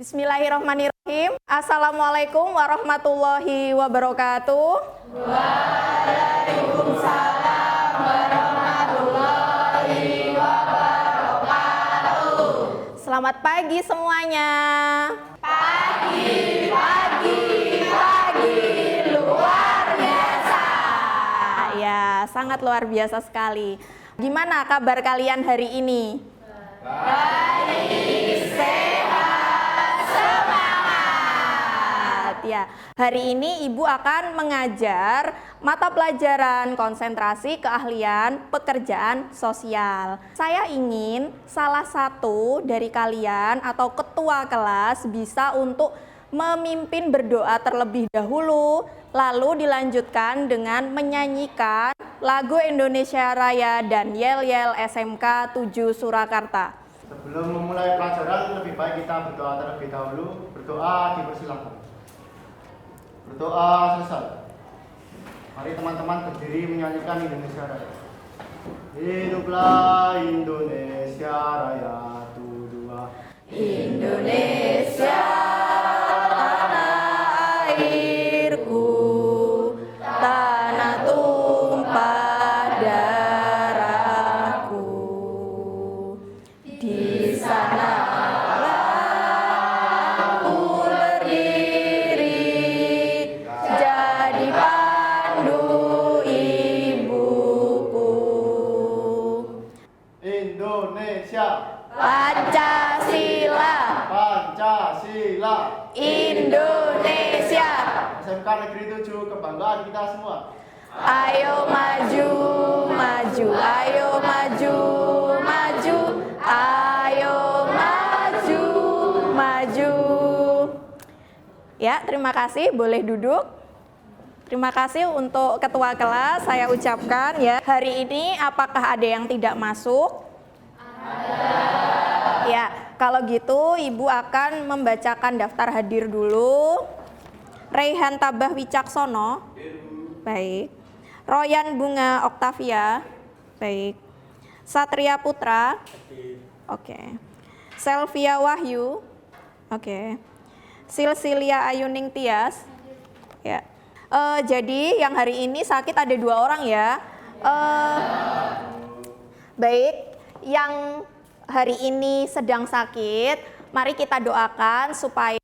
Bismillahirrahmanirrahim. Assalamualaikum warahmatullahi wabarakatuh. Waalaikumsalam warahmatullahi wabarakatuh. Selamat pagi semuanya. Pagi, luar biasa. Ya, sangat luar biasa sekali. Gimana kabar kalian hari ini? Baik, sehat, semangat. Ya, hari ini Ibu akan mengajar mata pelajaran konsentrasi keahlian pekerjaan sosial. Saya ingin salah satu dari kalian atau ketua kelas bisa untuk memimpin berdoa terlebih dahulu, lalu dilanjutkan dengan menyanyikan lagu Indonesia Raya dan Yel-Yel SMK 7 Surakarta. Sebelum memulai pelajaran, lebih baik kita berdoa terlebih dahulu. Berdoa dipersilakan. Berdoa selesai. Mari teman-teman berdiri menyanyikan Indonesia Raya. Hiduplah Indonesia Raya, dua. Indonesia tanah airku, tanah tumpah darahku. Di sanalah aku berdiri, jadi pandu ibuku. Indonesia, Pancasila, Pancasila, Indonesia. SMK Negeri 7, kebanggaan kita semua. Ayo maju, maju, ayo maju, maju, ayo maju, maju. Ya, terima kasih. Boleh duduk. Terima kasih untuk ketua kelas. Saya ucapkan ya. Hari ini apakah ada yang tidak masuk? Ya, kalau gitu Ibu akan membacakan daftar hadir dulu. Raihan Tabah Wicaksono. Baik. Royan Bunga Oktavia. Baik. Satria Putra. Oke. Selvia Wahyu. Oke. Silsilia Ayuning Tias. Ya. Jadi yang hari ini sakit ada 2 orang ya. Baik. Yang hari ini sedang sakit, mari kita doakan supaya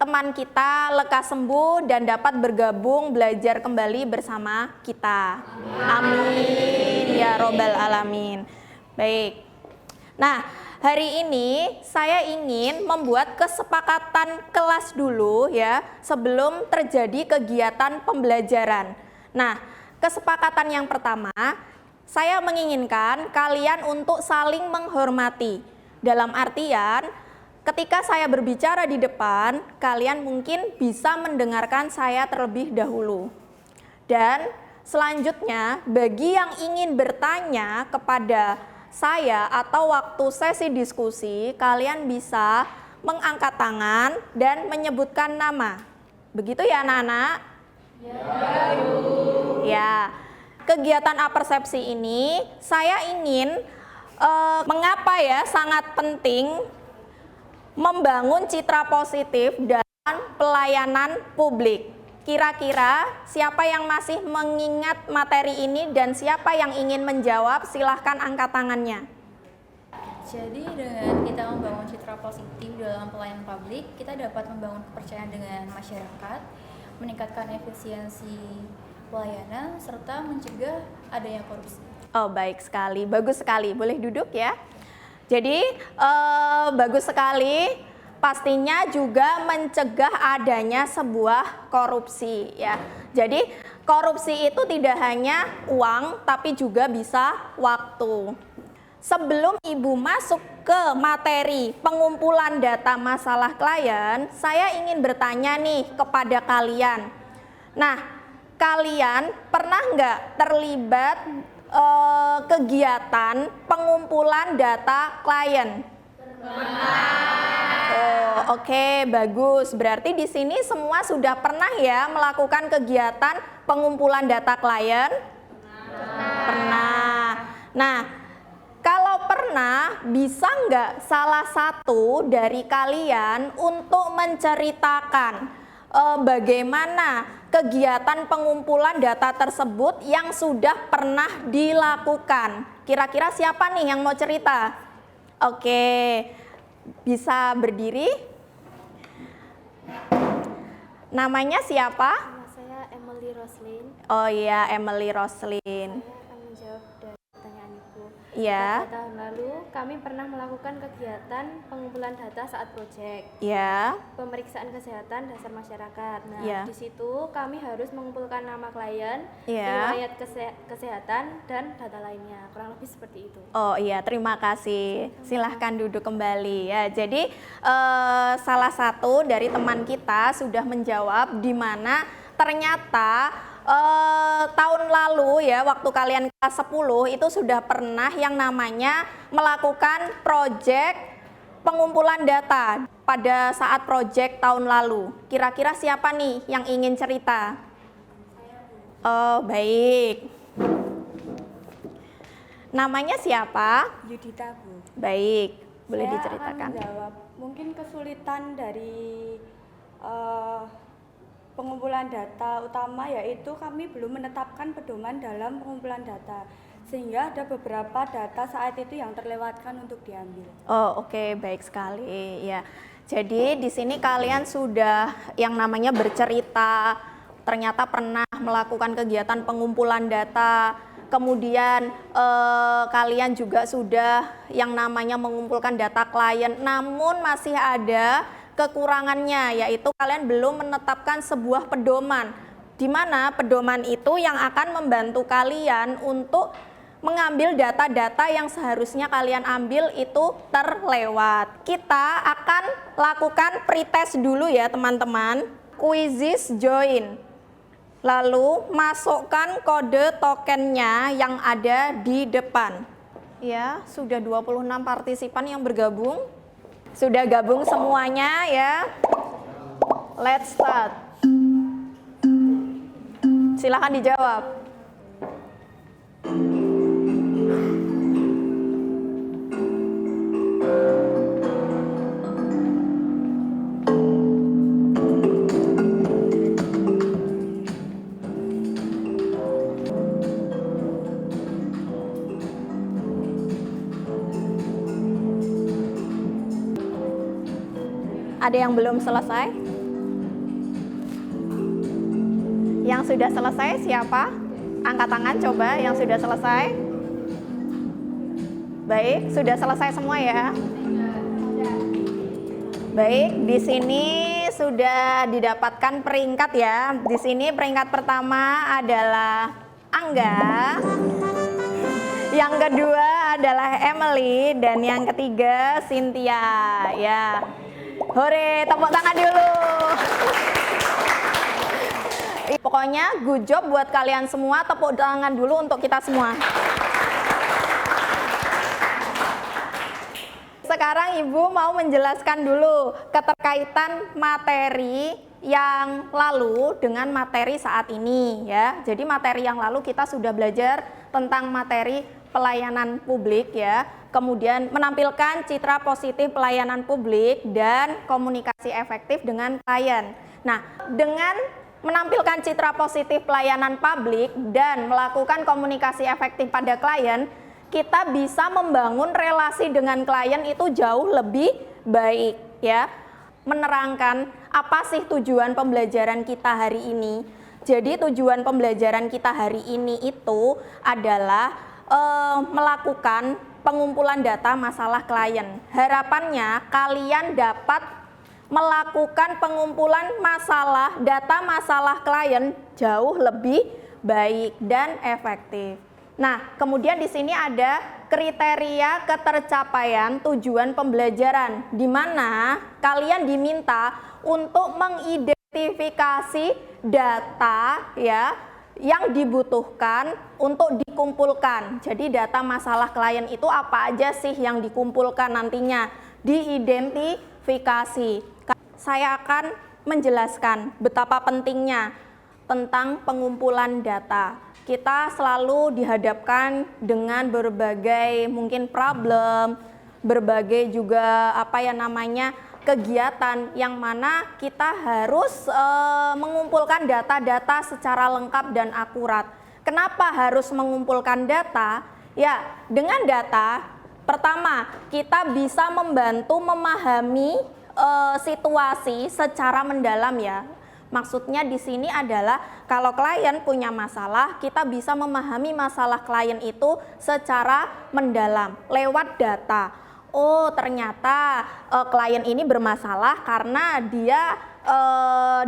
teman kita lekas sembuh dan dapat bergabung belajar kembali bersama kita. Amin ya robbal alamin. Baik. Nah, hari ini saya ingin membuat kesepakatan kelas dulu ya, sebelum terjadi kegiatan pembelajaran. Nah, kesepakatan yang pertama, saya menginginkan kalian untuk saling menghormati. Dalam artian, ketika saya berbicara di depan, kalian mungkin bisa mendengarkan saya terlebih dahulu. Dan selanjutnya, bagi yang ingin bertanya kepada saya atau waktu sesi diskusi, kalian bisa mengangkat tangan dan menyebutkan nama. Begitu ya anak-anak? Ya, Bu. Ya. Kegiatan apersepsi ini saya ingin mengapa ya sangat penting membangun citra positif dalam pelayanan publik. Kira-kira siapa yang masih mengingat materi ini dan siapa yang ingin menjawab, silahkan angkat tangannya. Jadi dengan kita membangun citra positif dalam pelayanan publik, kita dapat membangun kepercayaan dengan masyarakat, meningkatkan efisiensi pelayanan, serta mencegah adanya korupsi. Oh, baik sekali, bagus sekali. Boleh duduk ya. Jadi bagus sekali. Pastinya juga mencegah adanya sebuah korupsi ya. Jadi korupsi itu tidak hanya uang, tapi juga bisa waktu. Sebelum Ibu masuk ke materi pengumpulan data masalah klien, saya ingin bertanya nih kepada kalian. Nah, kalian pernah nggak terlibat kegiatan pengumpulan data klien? Oh, oke, bagus. Berarti di sini semua sudah pernah ya melakukan kegiatan pengumpulan data klien? Pernah. Nah, kalau pernah mana bisa nggak salah satu dari kalian untuk menceritakan bagaimana kegiatan pengumpulan data tersebut yang sudah pernah dilakukan? Kira-kira siapa nih yang mau cerita? Oke, bisa berdiri. Namanya siapa? Nama saya Emily Roslin. Oh iya, Emily Roslin. Saya akan menjawab dari pertanyaan Ibu. Ya. Pada tahun lalu, kami pernah melakukan kegiatan pengumpulan data saat proyek Ya. pemeriksaan kesehatan dasar masyarakat. Nah, Ya. di situ kami harus mengumpulkan nama klien, Ya. riwayat kesehatan, dan data lainnya. Kurang lebih seperti itu. Oh iya, terima kasih. Silahkan duduk kembali ya. Jadi salah satu dari teman kita sudah menjawab di mana ternyata tahun lalu ya, waktu kalian kelas 10 itu sudah pernah yang namanya melakukan proyek pengumpulan data pada saat proyek tahun lalu. Kira-kira siapa nih yang ingin cerita? Oh, baik. Namanya siapa? Yudita, Bu. Baik, boleh Saya diceritakan. akan menjawab mungkin kesulitan dari pengumpulan data utama, yaitu kami belum menetapkan pedoman dalam pengumpulan data, sehingga ada beberapa data saat itu yang terlewatkan untuk diambil. Oh, oke, baik sekali ya. Jadi di sini kalian sudah yang namanya bercerita, ternyata pernah melakukan kegiatan pengumpulan data. Kemudian kalian juga sudah yang namanya mengumpulkan data klien, namun masih ada kekurangannya, yaitu kalian belum menetapkan sebuah pedoman, di mana pedoman itu yang akan membantu kalian untuk mengambil data-data yang seharusnya kalian ambil itu terlewat. Kita akan lakukan pretest dulu ya teman-teman, quizzes join. Lalu masukkan kode tokennya yang ada di depan. Ya, sudah 26 partisipan yang bergabung. Sudah gabung semuanya ya. Let's start. Silahkan dijawab. Ada yang belum selesai? Yang sudah selesai siapa? Angkat tangan coba yang sudah selesai. Baik, sudah selesai semua ya. Baik, di sini sudah didapatkan peringkat ya. Di sini peringkat pertama adalah Angga. Yang kedua adalah Emily dan yang ketiga Cynthia ya. Hore, tepuk tangan dulu. Pokoknya good job buat kalian semua, tepuk tangan dulu untuk kita semua. Sekarang Ibu mau menjelaskan dulu keterkaitan materi yang lalu dengan materi saat ini ya. Jadi materi yang lalu kita sudah belajar tentang materi pelayanan publik ya. Kemudian menampilkan citra positif pelayanan publik dan komunikasi efektif dengan klien. Nah, dengan menampilkan citra positif pelayanan publik dan melakukan komunikasi efektif pada klien, kita bisa membangun relasi dengan klien itu jauh lebih baik ya. Menerangkan apa sih tujuan pembelajaran kita hari ini. Jadi tujuan pembelajaran kita hari ini itu adalah melakukan pengumpulan data masalah klien. Harapannya kalian dapat melakukan pengumpulan data masalah klien jauh lebih baik dan efektif. Nah, kemudian di sini ada kriteria ketercapaian tujuan pembelajaran, di mana kalian diminta untuk mengidentifikasi data ya yang dibutuhkan untuk dikumpulkan. Jadi data masalah klien itu apa aja sih yang dikumpulkan nantinya? Diidentifikasi. Saya akan menjelaskan betapa pentingnya tentang pengumpulan data. kita selalu dihadapkan dengan berbagai mungkin problem, berbagai juga kegiatan yang mana kita harus mengumpulkan data-data secara lengkap dan akurat. Kenapa harus mengumpulkan data? Ya, dengan data pertama kita bisa membantu memahami situasi secara mendalam ya. Maksudnya di sini adalah kalau klien punya masalah, kita bisa memahami masalah klien itu secara mendalam lewat data. Oh, ternyata klien ini bermasalah karena dia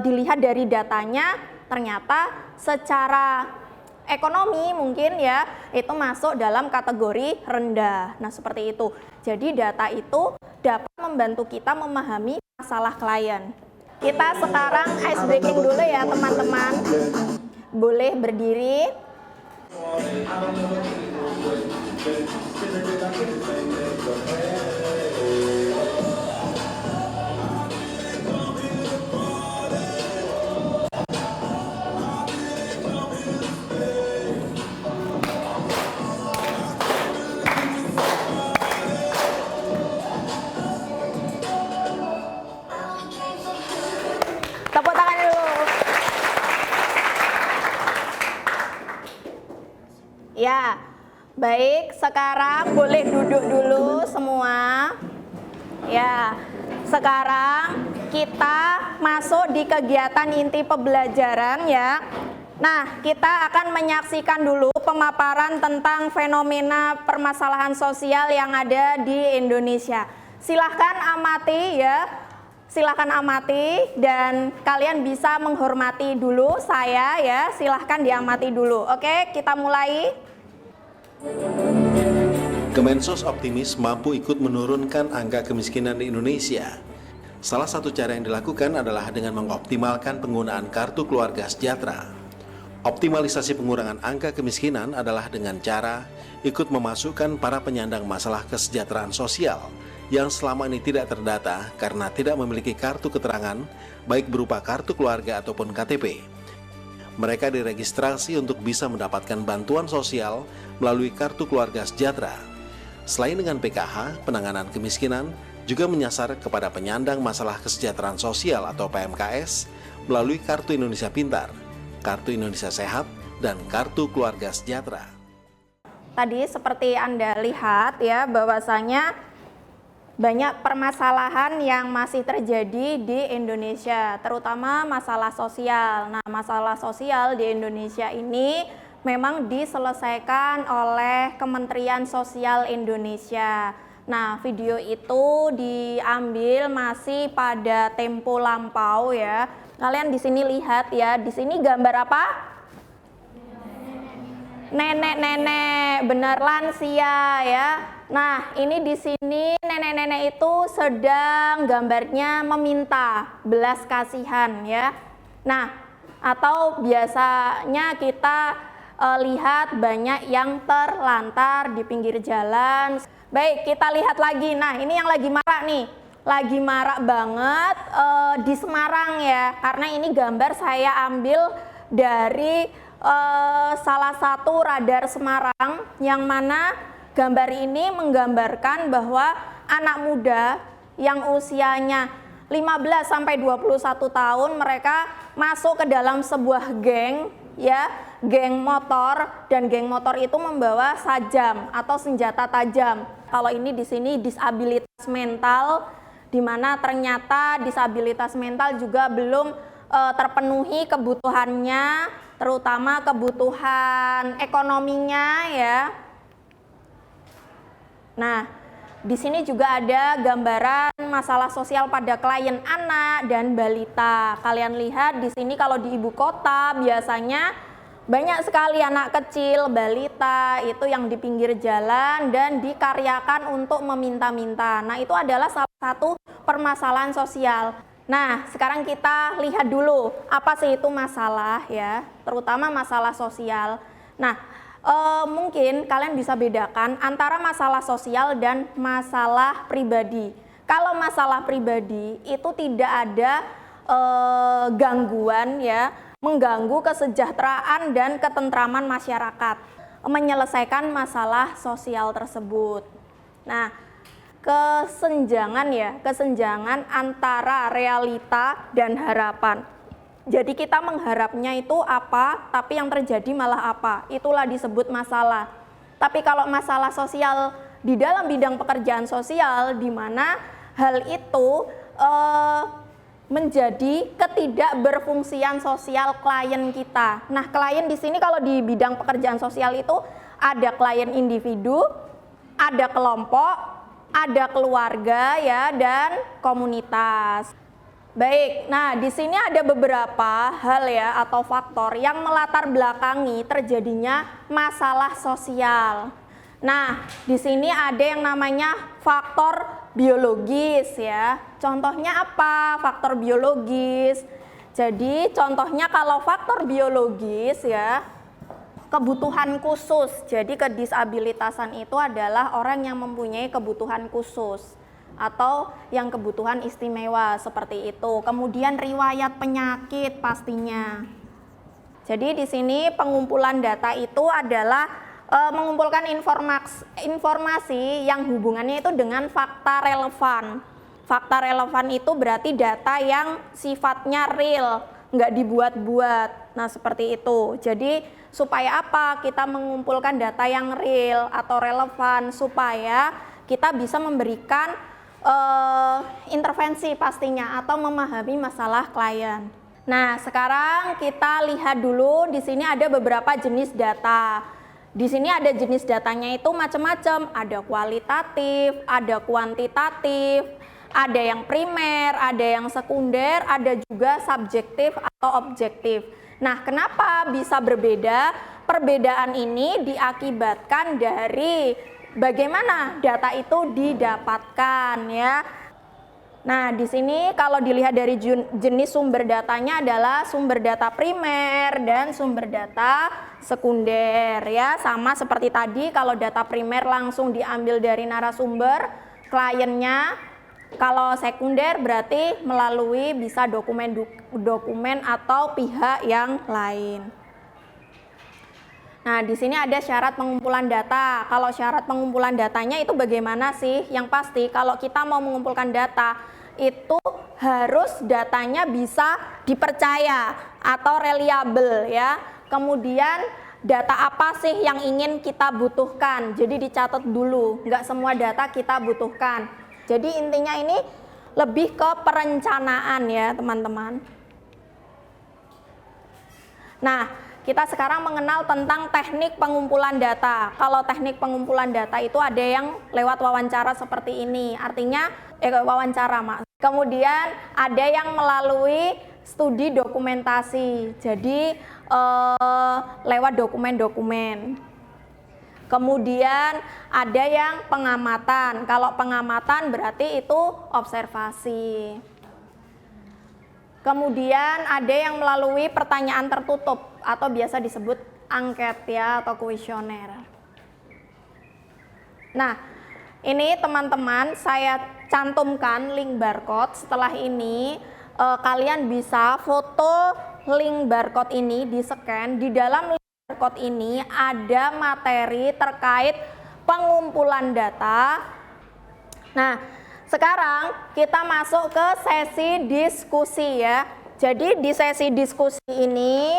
dilihat dari datanya ternyata secara ekonomi mungkin ya itu masuk dalam kategori rendah. Nah, seperti itu. Jadi data itu dapat membantu kita memahami masalah klien. Kita sekarang ice breaking dulu ya teman-teman. Boleh berdiri. Tepuk tangan dulu. Ya, baik. Sekarang boleh duduk dulu semua. Ya, sekarang kita masuk di kegiatan inti pembelajaran ya. Nah, kita akan menyaksikan dulu pemaparan tentang fenomena permasalahan sosial yang ada di Indonesia. Silahkan amati ya. Silahkan amati dan kalian bisa menghormati dulu saya ya. Silahkan diamati dulu. Oke, kita mulai. Kemensos optimis mampu ikut menurunkan angka kemiskinan di Indonesia. Salah satu cara yang dilakukan adalah dengan mengoptimalkan penggunaan kartu keluarga sejahtera. Optimalisasi pengurangan angka kemiskinan adalah dengan cara ikut memasukkan para penyandang masalah kesejahteraan sosial yang selama ini tidak terdata karena tidak memiliki kartu keterangan, baik berupa kartu keluarga ataupun KTP. Mereka diregistrasi untuk bisa mendapatkan bantuan sosial melalui kartu keluarga sejahtera. Selain dengan PKH, penanganan kemiskinan juga menyasar kepada penyandang masalah kesejahteraan sosial atau PMKS melalui Kartu Indonesia Pintar, Kartu Indonesia Sehat, dan Kartu Keluarga Sejahtera. Tadi seperti Anda lihat ya bahwasanya banyak permasalahan yang masih terjadi di Indonesia, terutama masalah sosial. Nah, masalah sosial di Indonesia ini memang diselesaikan oleh Kementerian Sosial Indonesia. Nah, video itu diambil masih pada tempo lampau ya. Kalian di sini lihat ya, di sini gambar apa? Nenek-nenek, benar lansia ya. Nah, ini di sini nenek-nenek itu sedang gambarnya meminta belas kasihan ya. Nah, atau biasanya kita lihat banyak yang terlantar di pinggir jalan. Baik, kita lihat lagi. Nah, ini yang lagi marak nih. Lagi marak banget di Semarang ya. Karena ini gambar saya ambil dari salah satu radar Semarang yang mana gambar ini menggambarkan bahwa anak muda yang usianya 15 sampai 21 tahun mereka masuk ke dalam sebuah geng ya, geng motor, dan geng motor itu membawa sajam atau senjata tajam. Kalau ini di sini disabilitas mental, di mana ternyata disabilitas mental juga belum terpenuhi kebutuhannya, terutama kebutuhan ekonominya ya. Nah, di sini juga ada gambaran masalah sosial pada klien anak dan balita. Kalian lihat di sini kalau di ibu kota biasanya banyak sekali anak kecil, balita itu yang di pinggir jalan dan dikaryakan untuk meminta-minta. Nah, itu adalah salah satu permasalahan sosial. Nah, sekarang kita lihat dulu apa sih itu masalah ya, terutama masalah sosial. Nah, mungkin kalian bisa bedakan antara masalah sosial dan masalah pribadi. Kalau masalah pribadi itu tidak ada gangguan ya, mengganggu kesejahteraan dan ketentraman masyarakat, menyelesaikan masalah sosial tersebut. Nah, kesenjangan antara realita dan harapan. Jadi kita mengharapnya itu apa, tapi yang terjadi malah apa. Itulah disebut masalah. Tapi kalau masalah sosial di dalam bidang pekerjaan sosial, di mana hal itu menjadi ketidakberfungsian sosial klien kita. Nah, klien di sini kalau di bidang pekerjaan sosial itu ada klien individu, ada kelompok, ada keluarga ya, dan komunitas. Baik, nah di sini ada beberapa hal ya atau faktor yang melatar belakangi terjadinya masalah sosial. Nah, di sini ada yang namanya faktor biologis ya. Contohnya apa? Faktor biologis. Jadi contohnya kalau faktor biologis ya, kebutuhan khusus. Jadi kedisabilitasan itu adalah orang yang mempunyai kebutuhan khusus atau yang kebutuhan istimewa seperti itu. Kemudian riwayat penyakit pastinya. Jadi di sini pengumpulan data itu adalah mengumpulkan informasi yang hubungannya itu dengan fakta relevan. Fakta relevan itu berarti data yang sifatnya real, nggak dibuat-buat. Nah seperti itu. Jadi supaya apa? Kita mengumpulkan data yang real atau relevan supaya kita bisa memberikan intervensi pastinya atau memahami masalah klien. Nah, sekarang kita lihat dulu di sini ada beberapa jenis data. Di sini ada jenis datanya itu macam-macam, ada kualitatif, ada kuantitatif, ada yang primer, ada yang sekunder, ada juga subjektif atau objektif. Nah, kenapa bisa berbeda? Perbedaan ini diakibatkan dari bagaimana data itu didapatkan ya. Nah, di sini kalau dilihat dari jenis sumber datanya adalah sumber data primer dan sumber data sekunder ya. Sama seperti tadi, kalau data primer langsung diambil dari narasumber kliennya. Kalau sekunder berarti melalui bisa dokumen atau pihak yang lain. Nah, di sini ada syarat pengumpulan data. Kalau syarat pengumpulan datanya itu bagaimana sih? Yang pasti kalau kita mau mengumpulkan data itu harus datanya bisa dipercaya atau reliable ya. Kemudian data apa sih yang ingin kita butuhkan? Jadi dicatat dulu, nggak semua data kita butuhkan. Jadi intinya ini lebih ke perencanaan ya teman-teman. Nah, kita sekarang mengenal tentang teknik pengumpulan data. Kalau teknik pengumpulan data itu ada yang lewat wawancara seperti ini, artinya wawancara Mak. Kemudian ada yang melalui studi dokumentasi, jadi lewat dokumen-dokumen. Kemudian ada yang pengamatan. Kalau pengamatan berarti itu observasi. Kemudian ada yang melalui pertanyaan tertutup atau biasa disebut angket ya atau kuesioner. Nah, ini teman-teman saya cantumkan link barcode. Setelah ini kalian bisa foto link barcode ini, di-scan. Di dalam link barcode ini ada materi terkait pengumpulan data. Nah, sekarang kita masuk ke sesi diskusi ya. Jadi di sesi diskusi ini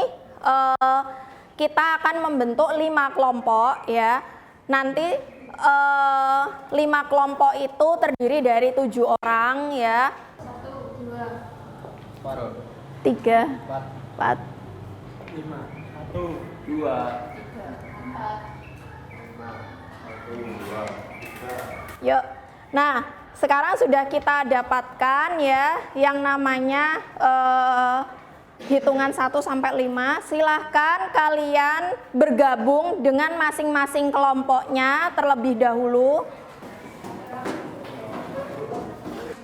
kita akan membentuk 5 kelompok ya. Nanti 5 kelompok itu terdiri dari 7 orang ya. 1, 2, 3, 4, 5, 1, 2, 3, 4, 5, 1, 2, 3. Yuk. Nah, sekarang sudah kita dapatkan ya yang namanya hitungan 1 sampai 5. Silahkan kalian bergabung dengan masing-masing kelompoknya terlebih dahulu.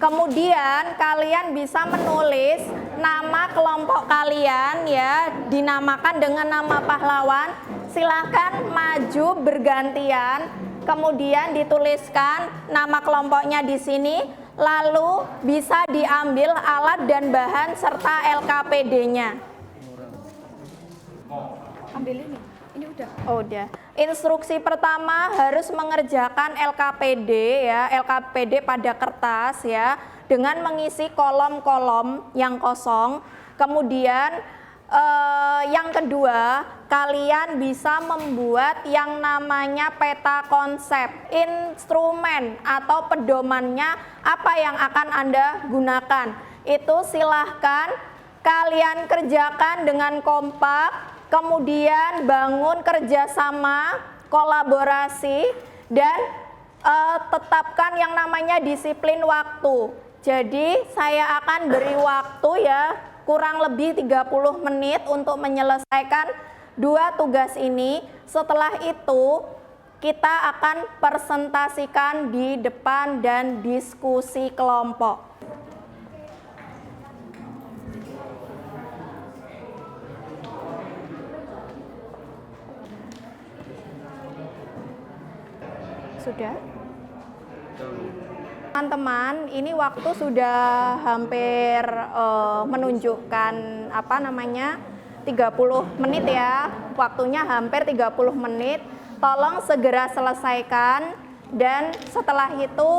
Kemudian kalian bisa menulis nama kelompok kalian ya, dinamakan dengan nama pahlawan. Silahkan maju bergantian. Kemudian dituliskan nama kelompoknya di sini, lalu bisa diambil alat dan bahan serta LKPD-nya. ambil ini udah. Oh, udah. Instruksi pertama harus mengerjakan LKPD ya, LKPD pada kertas ya, dengan mengisi kolom-kolom yang kosong. Kemudian yang kedua, kalian bisa membuat yang namanya peta konsep, instrumen atau pedomannya apa yang akan Anda gunakan. Itu silahkan kalian kerjakan dengan kompak, kemudian bangun kerjasama, kolaborasi, dan tetapkan yang namanya disiplin waktu. Jadi saya akan beri waktu ya, kurang lebih 30 menit untuk menyelesaikan 2 tugas ini. Setelah itu kita akan presentasikan di depan dan diskusi kelompok. Sudah? Teman-teman, ini waktu sudah hampir menunjukkan 30 menit ya. Waktunya hampir 30 menit. Tolong segera selesaikan dan setelah itu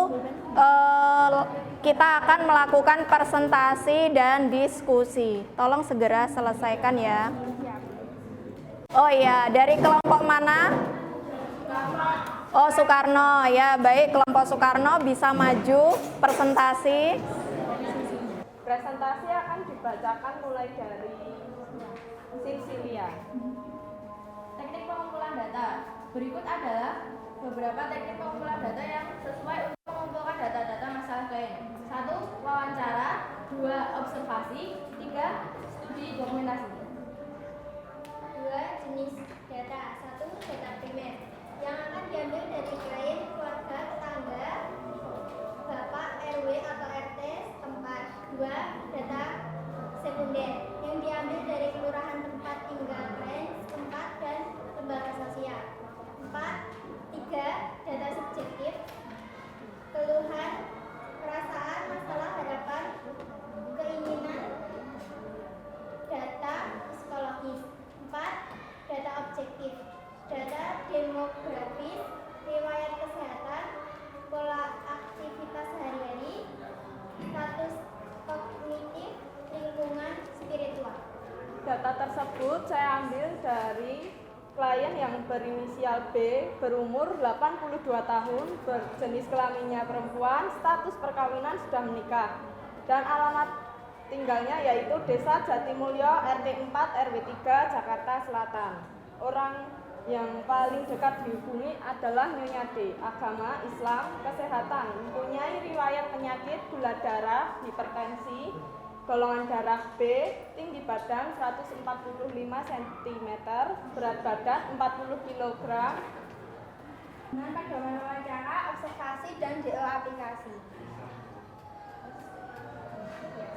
kita akan melakukan presentasi dan diskusi. Tolong segera selesaikan ya. Oh iya, dari kelompok mana? Oh, Soekarno ya, baik, kelompok Soekarno bisa maju presentasi. Presentasi akan dibacakan mulai dari Silsilia. Teknik pengumpulan data. Berikut adalah beberapa teknik pengumpulan data yang sesuai untuk mengumpulkan data-data masalah klien. 1. Wawancara. 2. Observasi. 3. Studi dokumentasi. 2 jenis data. 1. Data primer yang akan diambil dari klien, keluarga, tetangga, bapak, RW atau RT setempat. 2. Data sekunder yang diambil dari kelurahan tempat tinggal klien setempat dan lembaga sosial. 3. Data subjektif, keluhan, perasaan, masalah, harapan, keinginan, data psikologis. 4. Data objektif, data demografis, riwayat kesehatan, pola aktivitas sehari-hari, status kognitif, lingkungan, spiritual. Data tersebut saya ambil dari klien yang berinisial B, berumur 82 tahun, berjenis kelaminnya perempuan, status perkawinan sudah menikah, dan alamat tinggalnya yaitu Desa Jatimulyo, RT 4, RW 3, Jakarta Selatan. Orang yang paling dekat dihubungi adalah Nyonya D, agama Islam, kesehatan, mempunyai riwayat penyakit gula darah, hipertensi, golongan darah B, tinggi badan 145 cm, berat badan 40 kg. Dengan pedoman wawancara, observasi, dan DO aplikasi.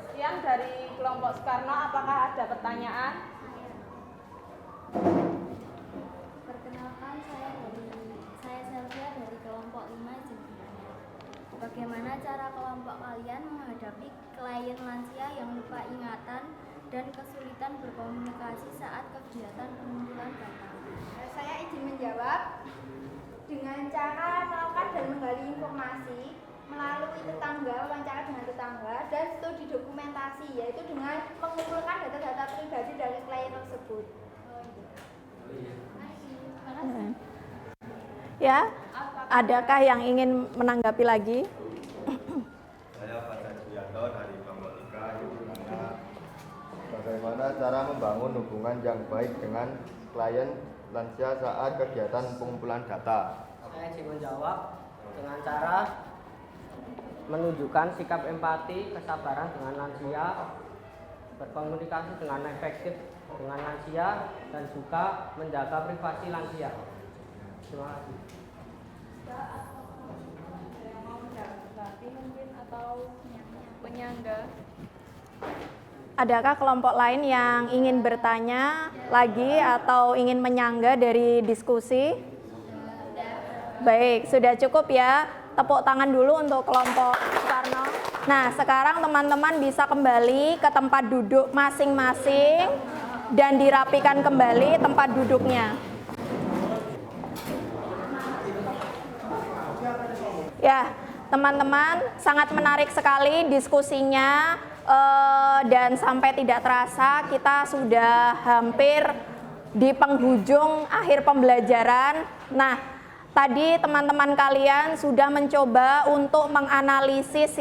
Sekian dari kelompok Soekarno, apakah ada pertanyaan? Perkenalkan, saya Selvia dari kelompok 5 Jember. Bagaimana cara kelompok kalian menghadapi klien lansia yang lupa ingatan dan kesulitan berkomunikasi saat kegiatan pengumpulan data? Saya izin menjawab dengan cara melakukan dan menggali informasi melalui tetangga, wawancara dengan tetangga, dan studi dokumentasi, yaitu dengan mengumpulkan data-data pribadi dari klien tersebut. Ya, adakah yang ingin menanggapi lagi? Saya Fajar Julianto dari kelompok 3 yang bertanya bagaimana cara membangun hubungan yang baik dengan klien lansia saat kegiatan pengumpulan data. Saya ingin menjawab dengan cara menunjukkan sikap empati, kesabaran dengan lansia, berkomunikasi dengan efektif dengan lansia, dan juga menjaga privasi lansia. Terima kasih. Adakah kelompok lain yang ingin bertanya lagi atau ingin menyangga dari diskusi? Baik, sudah cukup ya. Tepuk tangan dulu untuk kelompok Soekarno. Nah, sekarang teman-teman bisa kembali ke tempat duduk masing-masing. dan dirapikan kembali tempat duduknya. Ya, teman-teman, sangat menarik sekali diskusinya dan sampai tidak terasa kita sudah hampir di penghujung akhir pembelajaran. Nah, tadi teman-teman kalian sudah mencoba untuk menganalisis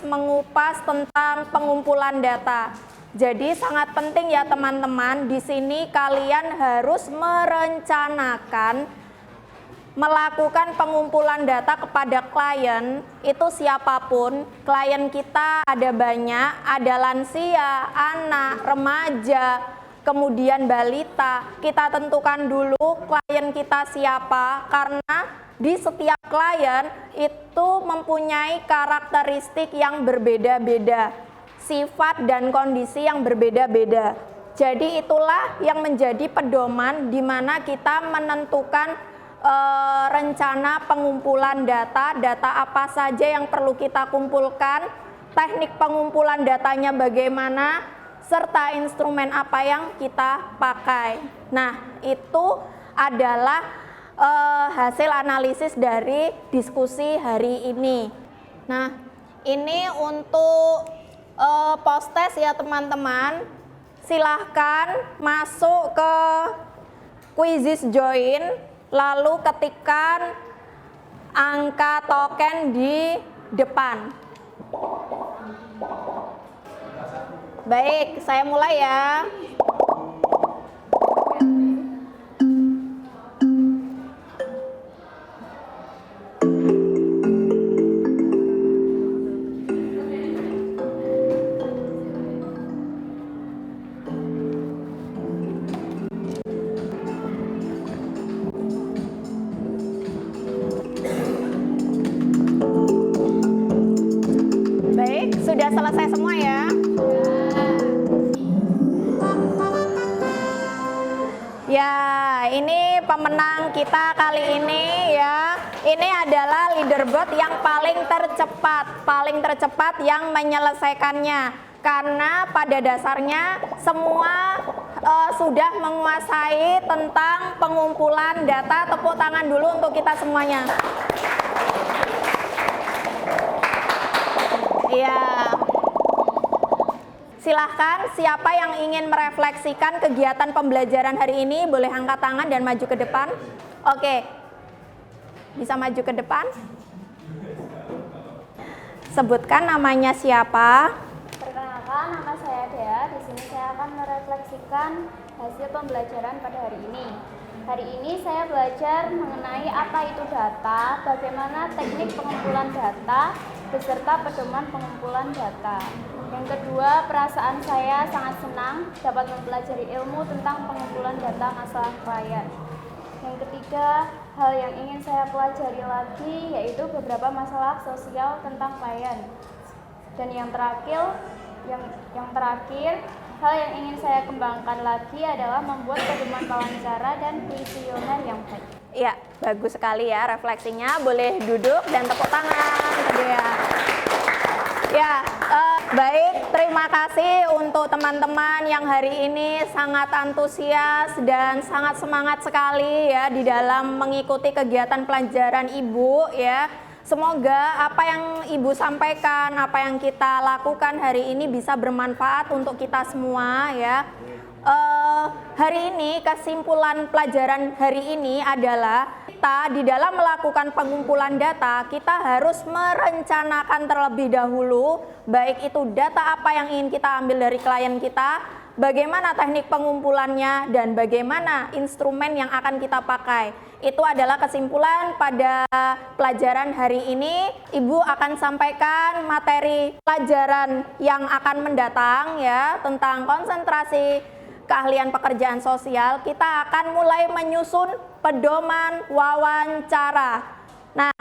mengupas tentang pengumpulan data. Jadi sangat penting ya teman-teman, di sini kalian harus merencanakan melakukan pengumpulan data kepada klien, itu siapapun. Klien kita ada banyak, ada lansia, anak, remaja, kemudian balita. Kita tentukan dulu klien kita siapa, karena di setiap klien itu mempunyai karakteristik yang berbeda-beda, sifat dan kondisi yang berbeda-beda. Jadi itulah yang menjadi pedoman di mana kita menentukan rencana pengumpulan data apa saja yang perlu kita kumpulkan, teknik pengumpulan datanya bagaimana, serta instrumen apa yang kita pakai. Nah, itu adalah hasil analisis dari diskusi hari ini. Nah, ini untuk post-test ya teman-teman. Silahkan masuk ke Quizzes Join, lalu ketikkan angka token di depan. Baik, saya mulai ya. Sudah selesai semua ya? Ya, ini pemenang kita kali ini ya. Ini adalah leaderboard yang paling tercepat yang menyelesaikannya. Karena pada dasarnya semua sudah menguasai tentang pengumpulan data. Tepuk tangan dulu untuk kita semuanya. Ya, silahkan siapa yang ingin merefleksikan kegiatan pembelajaran hari ini boleh angkat tangan dan maju ke depan. Oke, bisa maju ke depan. Sebutkan namanya siapa. Perkenalkan, nama saya Dea. Di sini saya akan merefleksikan hasil pembelajaran pada hari ini. Hari ini saya belajar mengenai apa itu data, bagaimana teknik pengumpulan data, beserta pedoman pengumpulan data. Yang kedua, perasaan saya sangat senang dapat mempelajari ilmu tentang pengumpulan data masalah klien. Yang ketiga, hal yang ingin saya pelajari lagi yaitu beberapa masalah sosial tentang klien. Dan yang terakhir, hal yang ingin saya kembangkan lagi adalah membuat pedoman wawancara dan kuesioner yang baik. Iya, bagus sekali ya refleksinya. Boleh duduk dan tepuk tangan. Ya, baik. Terima kasih untuk teman-teman yang hari ini sangat antusias dan sangat semangat sekali ya di dalam mengikuti kegiatan pelajaran Ibu ya. Semoga apa yang Ibu sampaikan, apa yang kita lakukan hari ini bisa bermanfaat untuk kita semua ya. Hari ini kesimpulan pelajaran hari ini adalah kita di dalam melakukan pengumpulan data kita harus merencanakan terlebih dahulu baik itu data apa yang ingin kita ambil dari klien kita, bagaimana teknik pengumpulannya dan bagaimana instrumen yang akan kita pakai. Itu adalah kesimpulan pada pelajaran hari ini. Ibu akan sampaikan materi pelajaran yang akan mendatang ya tentang konsentrasi keahlian pekerjaan sosial. Kita akan mulai menyusun pedoman wawancara. Nah,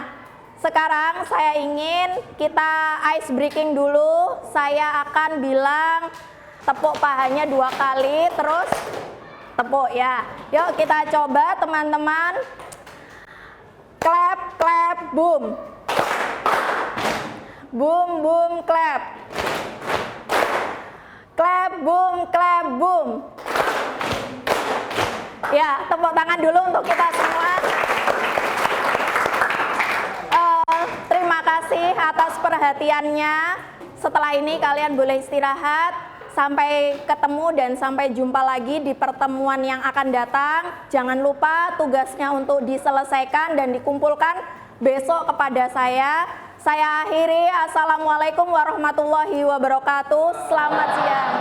sekarang saya ingin kita ice breaking dulu. Saya akan bilang tepuk pahanya 2 kali, terus tepuk ya. Yuk kita coba teman-teman. Clap, clap, boom. Boom, boom, clap. Clap, boom, clap, bergabung. Ya, tepuk tangan dulu untuk kita semua. Terima kasih atas perhatiannya. Setelah ini kalian boleh istirahat. Sampai ketemu dan sampai jumpa lagi di pertemuan yang akan datang. Jangan lupa tugasnya untuk diselesaikan dan dikumpulkan besok kepada saya. Saya akhiri. Assalamualaikum warahmatullahi wabarakatuh. Selamat siang.